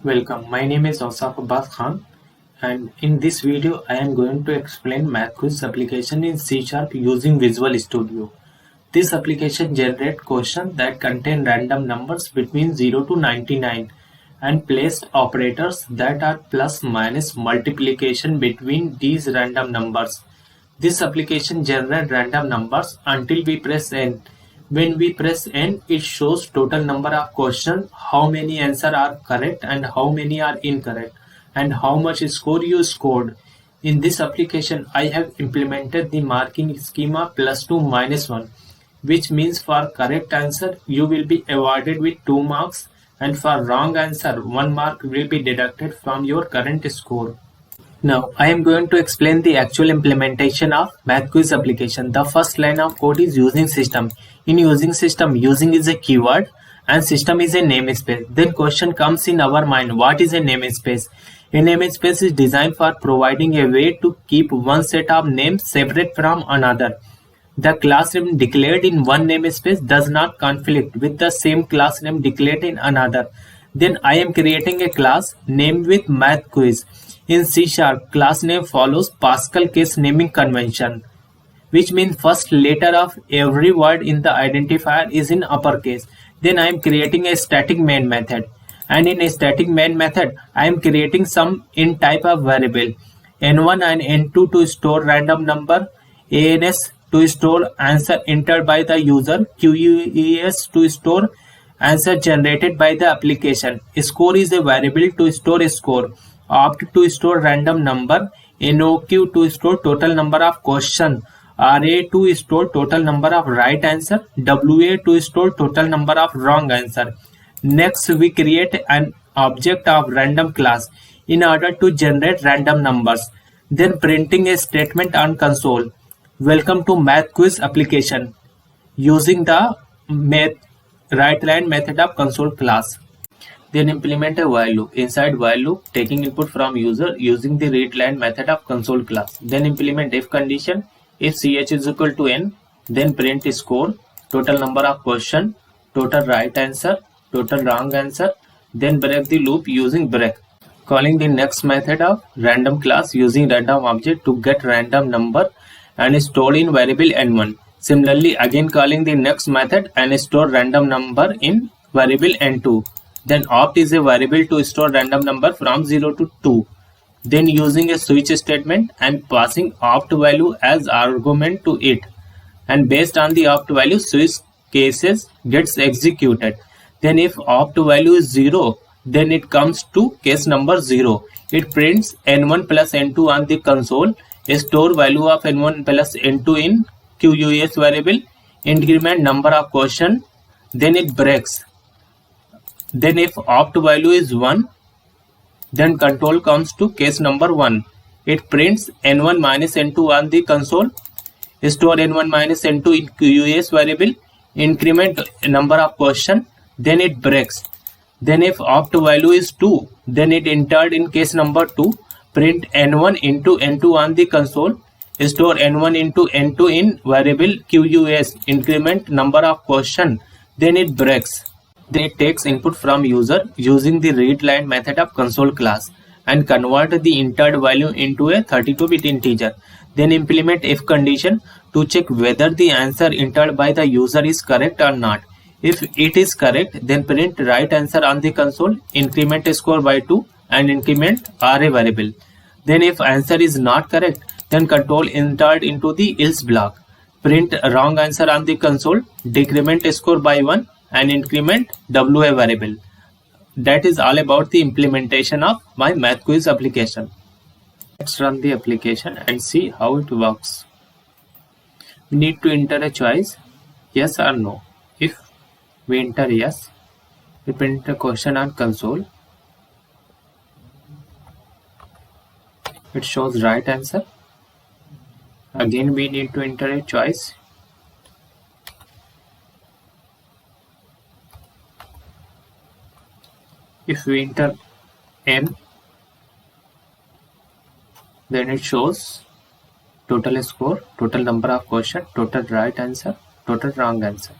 Welcome, my name is Awsaf Abbas Khan, and in this video I am going to explain MathQuiz application in C# using Visual Studio. This application generates questions that contain random numbers between 0 to 99 and placed operators that are plus minus multiplication between these random numbers. This application generates random numbers until we press N. When we press N, it shows total number of questions, how many answers are correct and how many are incorrect, and how much score you scored. In this application, I have implemented the marking schema +2 -1, which means for correct answer, you will be awarded with 2 marks, and for wrong answer, 1 mark will be deducted from your current score. Now, I am going to explain the actual implementation of MathQuiz application. The first line of code is using system. In using system, using is a keyword and system is a namespace. Then question comes in our mind, what is a namespace? A namespace is designed for providing a way to keep one set of names separate from another. The class name declared in one namespace does not conflict with the same class name declared in another. Then I am creating a class named with MathQuiz. In C#, class name follows Pascal case naming convention, which means first letter of every word in the identifier is in uppercase. Then I am creating a static main method. And in a static main method, I am creating some int type of variable, n1 and n2 to store random number, ans to store answer entered by the user, QUES to store answer generated by the application. Score is a variable to store a score. Opt to store random number, NOQ to store total number of question, RA to store total number of right answer, WA to store total number of wrong answer. Next, we create an object of random class in order to generate random numbers. Then printing a statement on console. Welcome to MathQuiz application using the writeLine method of console class. Then implement a while loop. Inside while loop, taking input from user using the readLine method of console class. Then implement if condition. If ch is equal to n, then print score, total number of question, total right answer, total wrong answer. Then break the loop using break. Calling the next method of random class using random object to get random number and store in variable n1. Similarly, again calling the next method and store random number in variable n2. Then opt is a variable to store random number from 0 to 2. Then using a switch statement and passing opt value as argument to it. And based on the opt value, switch cases gets executed. Then if opt value is 0, then it comes to case number 0. It prints n1 plus n2 on the console. A store value of n1 plus n2 in QUES variable. Increment number of question. Then it breaks. Then if opt value is 1, then control comes to case number 1. It prints n1 minus n2 on the console. Store n1 minus n2 in QUES variable. Increment number of question. Then it breaks. Then if opt value is 2, then it entered in case number 2. Print n1 into n2 on the console. Store n1 into n2 in variable QUES. Increment number of question. Then it breaks. Then it takes input from user using the readLine method of console class and convert the entered value into a 32-bit integer. Then implement if condition to check whether the answer entered by the user is correct or not. If it is correct, then print right answer on the console, increment score by 2 and increment RA variable. Then if answer is not correct, then control entered into the else block. Print wrong answer on the console, decrement score by 1 and increment WA variable. That is all about the implementation of my MathQuiz application. Let's run the application and see how it works. We need to enter a choice, yes or no. If we enter yes, we print a question on console. It shows right answer. Again we need to enter a choice. If we enter n, then it shows total score, total number of question, total right answer, total wrong answer.